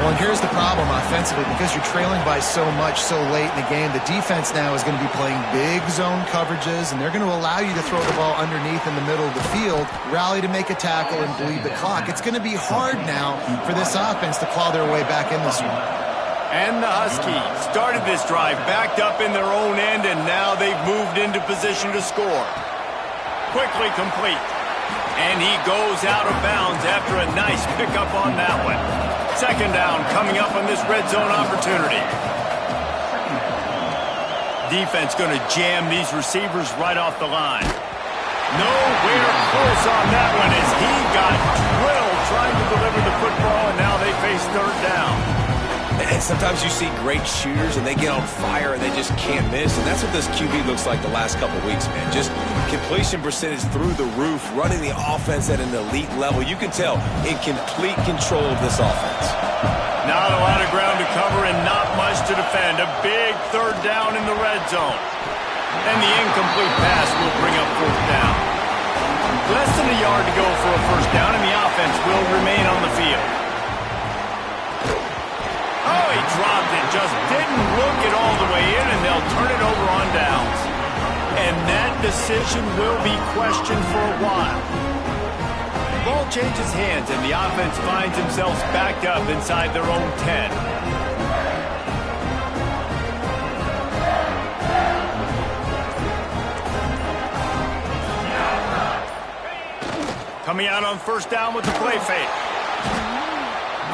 Well, and here's the problem offensively. Because you're trailing by so much so late in the game, the defense now is going to be playing big zone coverages, and they're going to allow you to throw the ball underneath in the middle of the field, rally to make a tackle, and bleed the clock. It's going to be hard now for this offense to claw their way back in this one. And the Huskies started this drive backed up in their own end, and now they've moved into position to score. Quickly complete. And he goes out of bounds after a nice pickup on that one. Second down coming up on this red zone opportunity. Defense going to jam these receivers right off the line. Nowhere close on that one as he got drilled trying to deliver the football, and now they face third down. And sometimes you see great shooters and they get on fire and they just can't miss. And that's what this QB looks like the last couple weeks, man. Just completion percentage through the roof, running the offense at an elite level. You can tell in complete control of this offense. Not a lot of ground to cover and not much to defend. A big third down in the red zone. And the incomplete pass will bring up fourth down. Less than a yard to go for a first down, and the offense will remain on the field. Oh, he dropped it. Just didn't look it all the way in, and they'll turn it over on downs. And that decision will be questioned for a while. The ball changes hands, and the offense finds themselves backed up inside their own 10. Coming out on first down with the play fake.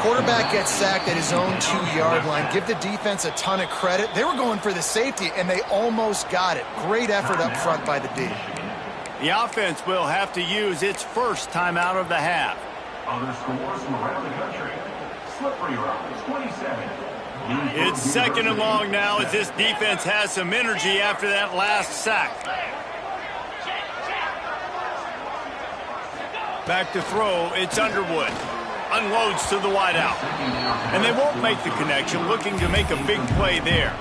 Quarterback gets sacked at his own 2-yard line. Give the defense a ton of credit. They were going for the safety, and they almost got it. Great effort up front by the D. The offense will have to use its first timeout of the half. Other scores from around the country. Slippery Rock, 27. It's second and long now as this defense has some energy after that last sack. Back to throw, it's Underwood. Unloads to the wideout. And they won't make the connection, looking to make a big play there.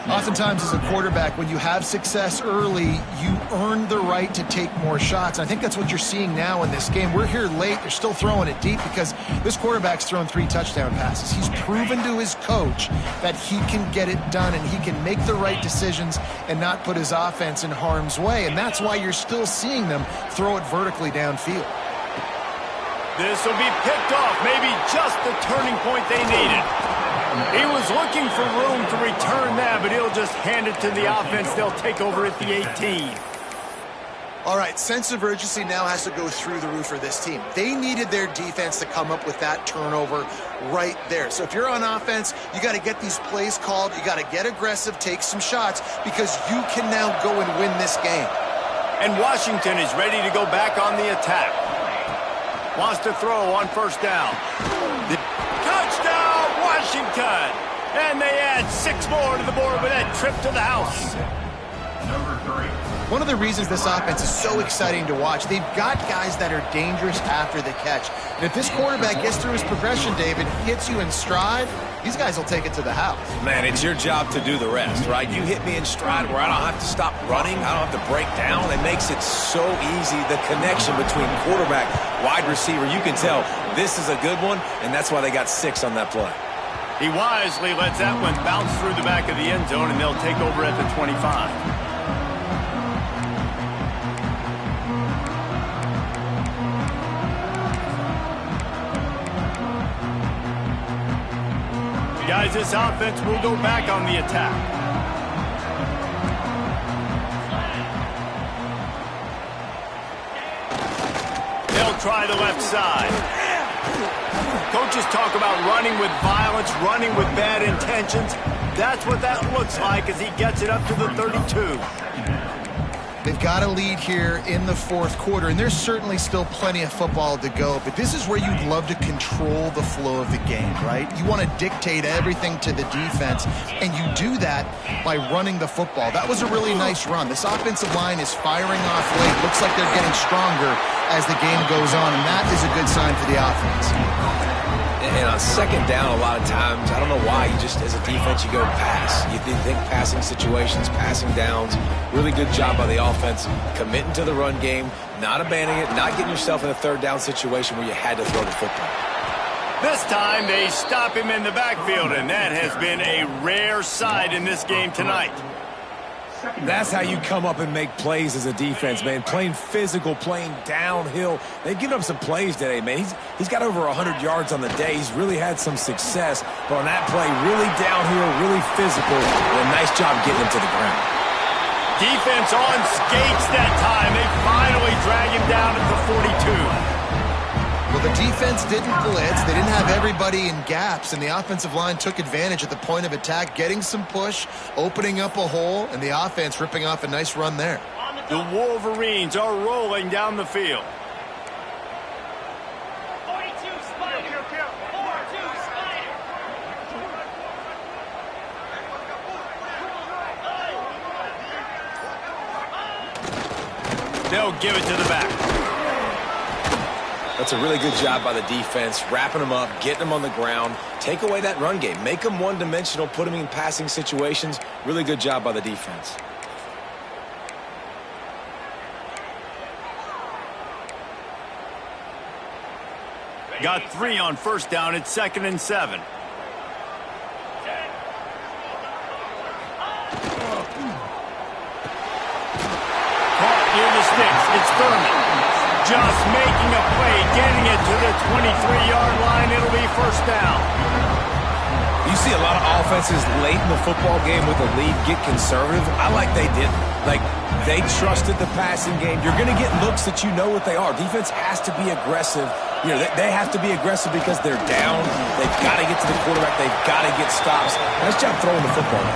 Oftentimes as a quarterback, when you have success early, you earn the right to take more shots. I think that's what you're seeing now in this game. We're here late. They're still throwing it deep because this quarterback's thrown 3 touchdown passes. He's proven to his coach that he can get it done and he can make the right decisions and not put his offense in harm's way. And that's why you're still seeing them throw it vertically downfield. This will be picked off, maybe just the turning point they needed. He was looking for room to return that, but he'll just hand it to the offense. They'll take over at the 18. All right, sense of urgency now has to go through the roof for this team. They needed their defense to come up with that turnover right there. So if you're on offense, you got to get these plays called. You got to get aggressive, take some shots, because you can now go and win this game. And Washington is ready to go back on the attack. Wants to throw on first down. Touchdown, Washington! And they add 6 more to the board with that trip to the house. Number 3. One of the reasons this offense is so exciting to watch, they've got guys that are dangerous after the catch. And if this quarterback gets through his progression, David, hits you in stride, these guys will take it to the house. Man, it's your job to do the rest, right? You hit me in stride where I don't have to stop running. I don't have to break down. It makes it so easy, the connection between quarterback, wide receiver. You can tell this is a good one, and that's why they got 6 on that play. He wisely lets that one bounce through the back of the end zone, and they'll take over at the 25. Guys, this offense will go back on the attack. They'll try the left side. Coaches talk about running with violence, running with bad intentions. That's what that looks like as he gets it up to the 32. They've got a lead here in the 4th quarter, and there's certainly still plenty of football to go, but this is where you'd love to control the flow of the game, right? You want to dictate everything to the defense, and you do that by running the football. That was a really nice run. This offensive line is firing off late. Looks like they're getting stronger as the game goes on, and that is a good sign for the offense. And on second down, a lot of times, I don't know why, you just, as a defense, you go pass. You think passing situations, passing downs. Really good job by the offense, committing to the run game, not abandoning it, not getting yourself in a third down situation where you had to throw the football. This time they stop him in the backfield, and that has been a rare sight in this game tonight. That's how you come up and make plays as a defense, man. Playing physical, playing downhill. They've given up some plays today, man. He's got over 100 yards on the day. He's really had some success. But on that play, really downhill, really physical, and a nice job getting him to the ground. Defense on skates that time. They finally drag him down at the 42. Well, the defense didn't blitz. They didn't have everybody in gaps, and the offensive line took advantage at the point of attack, getting some push, opening up a hole, and the offense ripping off a nice run there. The Wolverines are rolling down the field. 42 Spider. 42 Spider. They'll give it to the back. That's a really good job by the defense, wrapping them up, getting them on the ground. Take away that run game. Make them one-dimensional, put them in passing situations. Really good job by the defense. Got 3 on first down. It's 2nd and 7. Caught near the sticks. It's Thurman. Just making a play, getting it to the 23-yard line. It'll be first down. You see a lot of offenses late in the football game with a lead get conservative. I like they didn't. Like, they trusted the passing game. You're going to get looks that you know what they are. Defense has to be aggressive. You know, they have to be aggressive because they're down. They've got to get to the quarterback. They've got to get stops. Nice job throwing the football.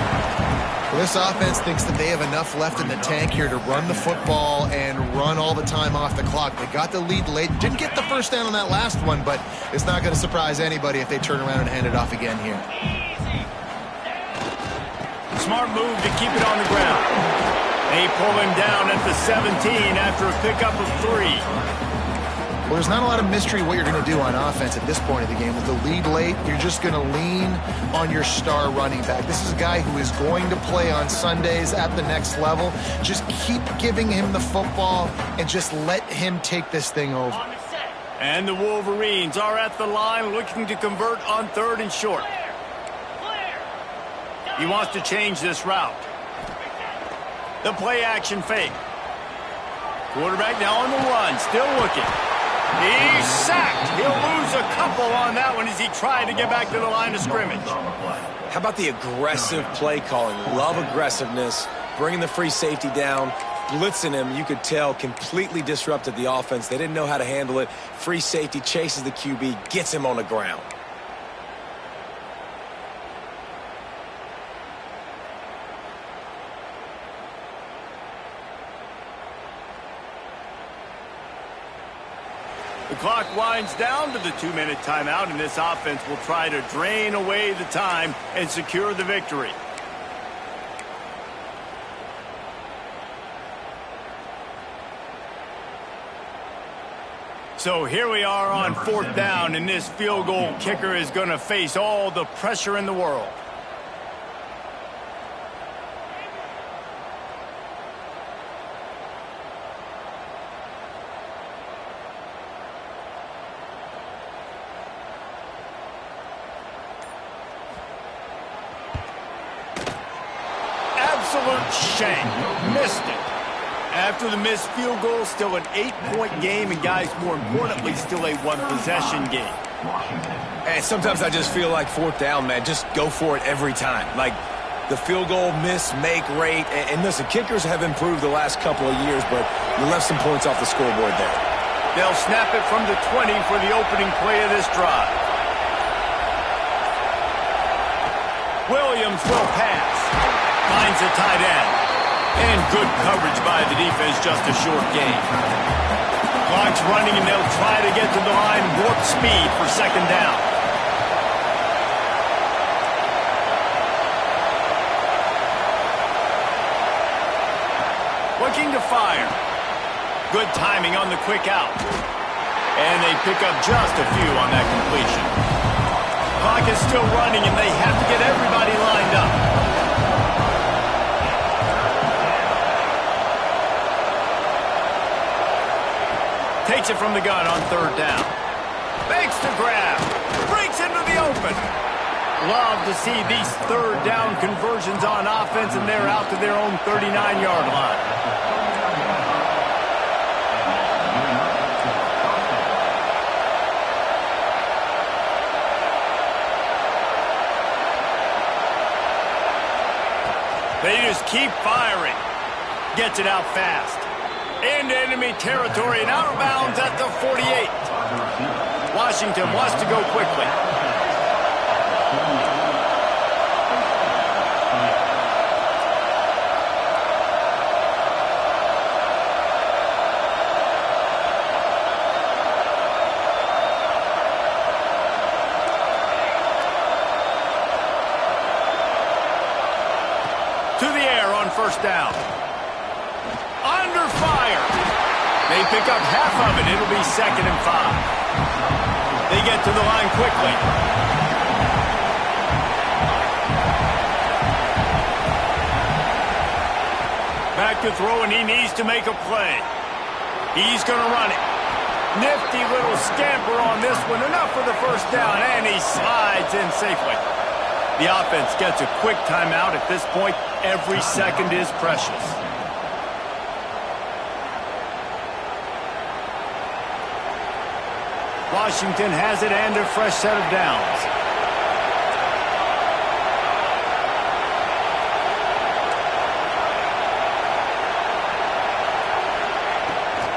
Well, this offense thinks that they have enough left in the tank here to run the football and run all the time off the clock. They got the lead late. Didn't get the first down on that last one, but it's not going to surprise anybody if they turn around and hand it off again here. Smart move to keep it on the ground. They pull him down at the 17 after a pickup of 3. Well, there's not a lot of mystery what you're going to do on offense at this point of the game. With the lead late, you're just going to lean on your star running back. This is a guy who is going to play on Sundays at the next level. Just keep giving him the football and just let him take this thing over. And the Wolverines are at the line looking to convert on 3rd and short. He wants to change this route. The play action fake. Quarterback now on the run, still looking. He's sacked. He'll lose a couple on that one as he tried to get back to the line of scrimmage. How about the aggressive play calling? Love aggressiveness, bringing the free safety down, blitzing him. You could tell completely disrupted the offense. They didn't know how to handle it. Free safety chases the QB, gets him on the ground. The clock winds down to the 2-minute timeout, and this offense will try to drain away the time and secure the victory. So here we are on 4th down, and this field goal kicker is going to face all the pressure in the world. Absolute shame. Missed it. After the missed field goal, still an 8-point game, and guys, more importantly, still a 1-possession game. And sometimes I just feel like 4th down, man, just go for it every time. Like the field goal miss, make rate. And listen, kickers have improved the last couple of years, but you left some points off the scoreboard there. They'll snap it from the 20 for the opening play of this drive. Williams will pass. Finds a tight end. And good coverage by the defense, just a short gain. Clock's running, and they'll try to get to the line, warp speed for 2nd down. Looking to fire. Good timing on the quick out. And they pick up just a few on that completion. Clock is still running, and they have to get everybody lined up. Takes it from the gun on 3rd down. Fakes the grab. Breaks into the open. Love to see these third down conversions on offense, and they're out to their own 39-yard line. They just keep firing. Gets it out fast. Into enemy territory and out of bounds at the 48. Washington wants to go quickly. To the air on first down. Under fire. They pick up half of it. It'll be 2nd and 5. They get to the line quickly. Back to throw, and he needs to make a play. He's going to run it. Nifty little scamper on this one. Enough for the first down, and he slides in safely. The offense gets a quick timeout at this point. Every second is precious. Washington has it and a fresh set of downs.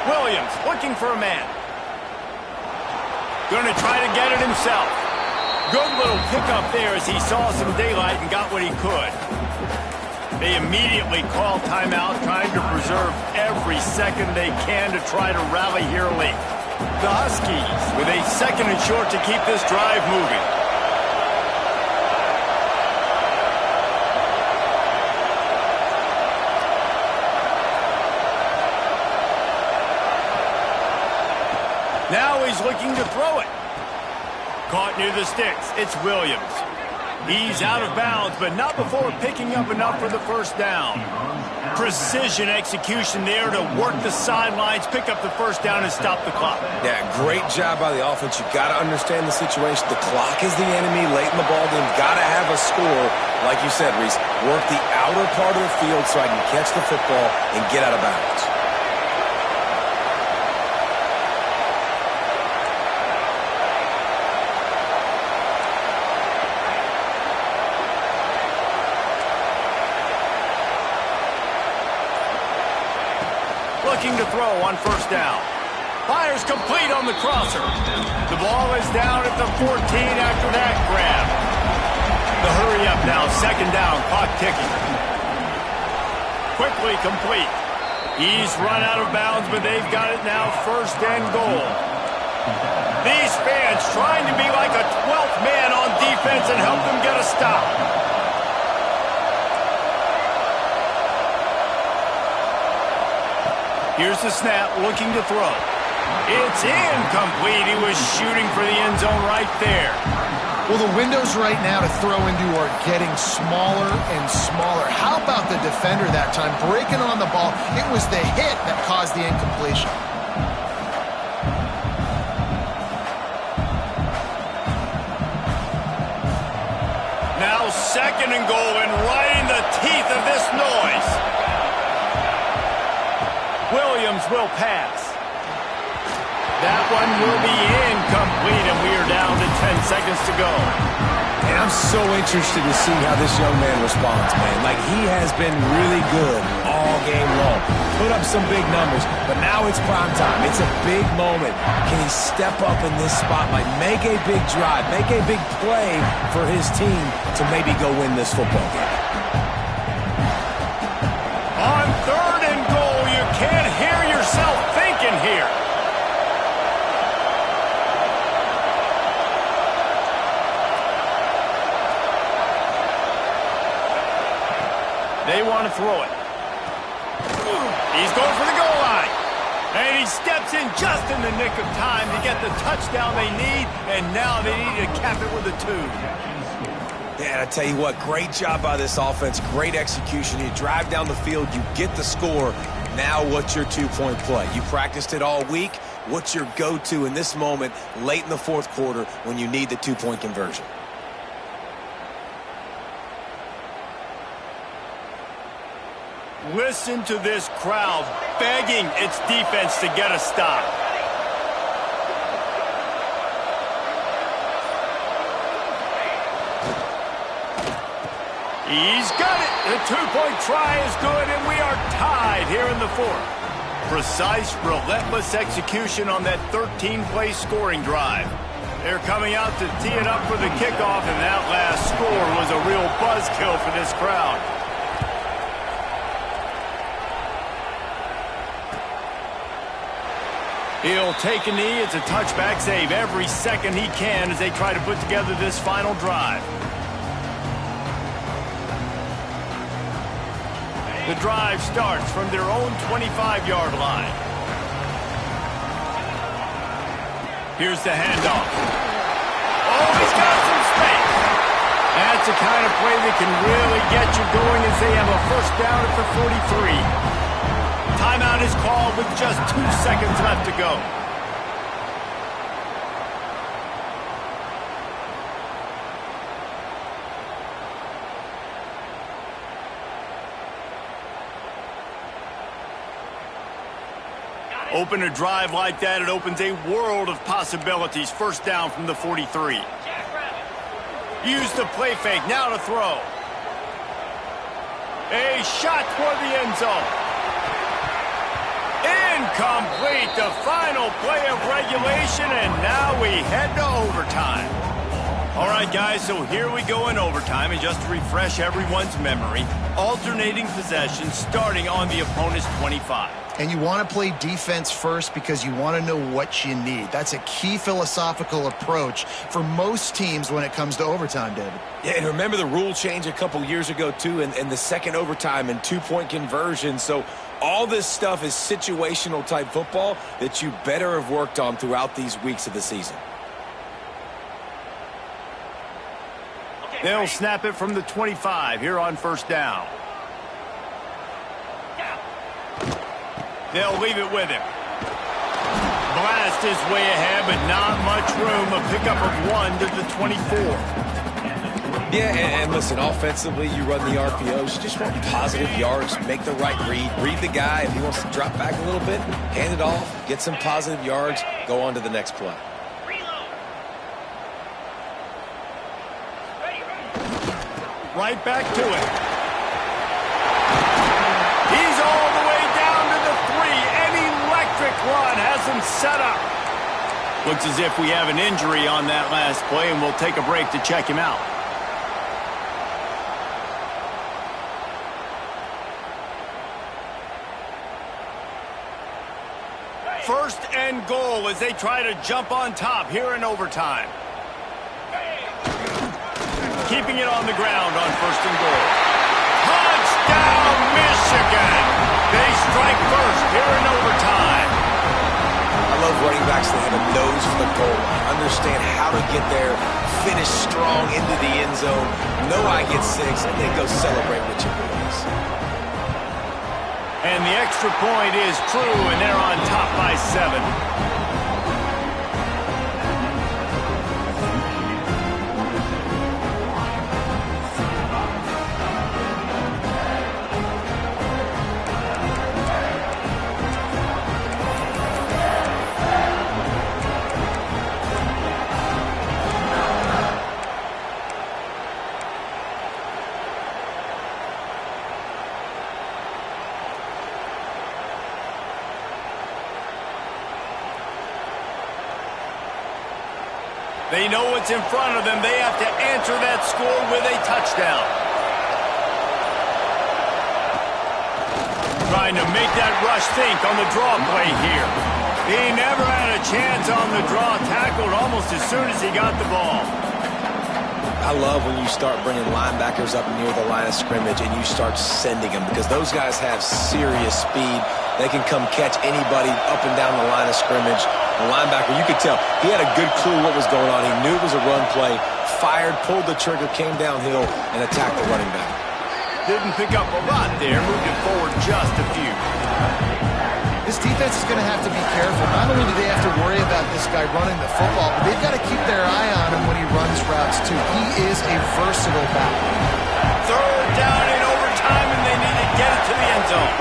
Williams looking for a man. Going to try to get it himself. Good little pickup there as he saw some daylight and got what he could. They immediately call timeout, trying to preserve every second they can to try to rally here late. The Huskies with a 2nd and short to keep this drive moving. Now he's looking to throw it. Caught near the sticks. It's Williams. He's out of bounds, but not before picking up enough for the first down. Precision execution there to work the sidelines, pick up the first down, and stop the clock. Yeah, great job by the offense. You got to understand the situation. The clock is the enemy late in the ball game. Got to have a score. Like you said, Reese, work the outer part of the field so I can catch the football and get out of bounds. Looking to throw on first down. Fires complete on the crosser. The ball is down at the 14 after that grab. The hurry up now, 2nd down, clock ticking. Quickly complete. He's run out of bounds, but they've got it now 1st and goal. These fans trying to be like a 12th man on defense and help them get a stop. Here's the snap, looking to throw. It's incomplete. He was shooting for the end zone right there. Well, the windows right now to throw into are getting smaller and smaller. How about the defender that time breaking on the ball? It was the hit that caused the incompletion. Now 2nd and goal, and right in the teeth of this noise. Williams will pass. That one will be incomplete, and we are down to 10 seconds to go. And I'm so interested to see how this young man responds, man. Like, he has been really good all game long. Put up some big numbers, but now it's prime time. It's a big moment. Can he step up in this spotlight, make a big drive, make a big play for his team to maybe go win this football game? On 3rd and goal, you can't hear yourself thinking here. They want to throw it. He's going for the goal line. And he steps in just in the nick of time to get the touchdown they need, and now they need to cap it with a 2. Man, I tell you what, great job by this offense, great execution. You drive down the field, you get the score. Now what's your 2-point play? You practiced it all week. What's your go-to in this moment late in the fourth quarter when you need the two-point conversion? Listen to this crowd begging its defense to get a stop. He's got it. The two-point try is good, and we are tied here in the fourth. Precise, relentless execution on that 13-play scoring drive. They're coming out to tee it up for the kickoff, and that last score was a real buzzkill for this crowd. He'll take a knee. It's a touchback save every second he can as they try to put together this final drive. The drive starts from their own 25-yard line. Here's the handoff. Oh, he's got some space. That's the kind of play that can really get you going as they have a first down at the 43. Timeout is called with just 2 seconds left to go. Open a drive like that, it opens a world of possibilities. First down from the 43. Use the play fake, now to throw. A shot toward the end zone. Incomplete, the final play of regulation, and now we head to overtime. All right, guys, so here we go in overtime, and just to refresh everyone's memory, alternating possession starting on the opponent's 25. And you want to play defense first because you want to know what you need. That's a key philosophical approach for most teams when it comes to overtime, David. Yeah, and remember the rule change a couple years ago, too, and the second overtime and two-point conversion. So all this stuff is situational type football that you better have worked on throughout these weeks of the season. They'll snap it from the 25 here on first down. They'll leave it with him. Blast is way ahead, but not much room. A pickup of 1 to the 24. Yeah, and listen, offensively, you run the RPOs. You just want positive yards, make the right read the guy. If he wants to drop back a little bit, hand it off, get some positive yards, go on to the next play. Right back to it. He's all the way down to the 3. An electric run has him set up. Looks as if we have an injury on that last play, and we'll take a break to check him out. First and goal as they try to jump on top here in overtime. Keeping it on the ground on first and goal. Touchdown, Michigan! They strike first here in overtime. I love running backs that have a nose for the goal line. Understand how to get there, finish strong into the end zone, know I get 6, and then go celebrate with your boys. And the extra point is true, and they're on top by 7. They know what's in front of them. They have to answer that score with a touchdown. Trying to make that rush think on the draw play here. He never had a chance on the draw, tackled almost as soon as he got the ball. I love when you start bringing linebackers up near the line of scrimmage and you start sending them because those guys have serious speed. They can come catch anybody up and down the line of scrimmage. The linebacker, you could tell, he had a good clue what was going on. He knew it was a run play, fired, pulled the trigger, came downhill, and attacked the running back. Didn't pick up a lot there, moved it forward just a few. This defense is going to have to be careful. Not only do they have to worry about this guy running the football, but they've got to keep their eye on him when he runs routes, too. He is a versatile back. Third down in overtime, and they need to get it to the end zone.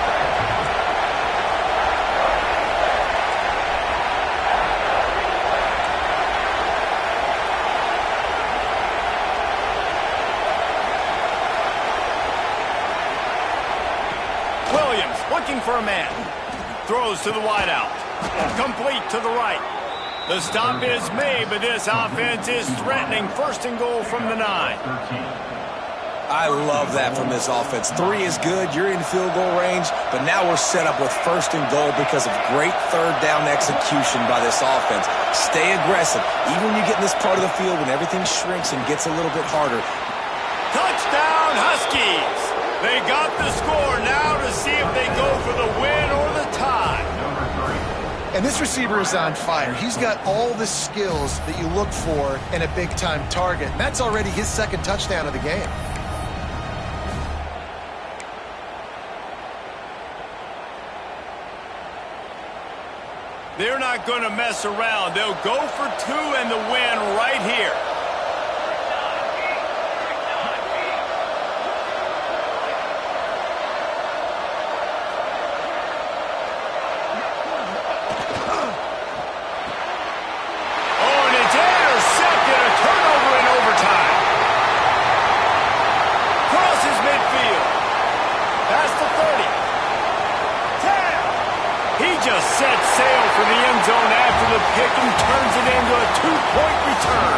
Williams looking for a man. Throws to the wideout. Complete to the right. The stop is made, but this offense is threatening. First and goal from the 9. I love that from this offense. 3 is good. You're in field goal range, but now we're set up with first and goal because of great third down execution by this offense. Stay aggressive. Even when you get in this part of the field when everything shrinks and gets a little bit harder. Touchdown, Huskies! They got the score now to see if they go for the win or the tie. And this receiver is on fire. He's got all the skills that you look for in a big-time target. And that's already his second touchdown of the game. They're not going to mess around. They'll go for 2 and the win right here. Just set sail for the end zone after the pick and turns it into a 2-point return.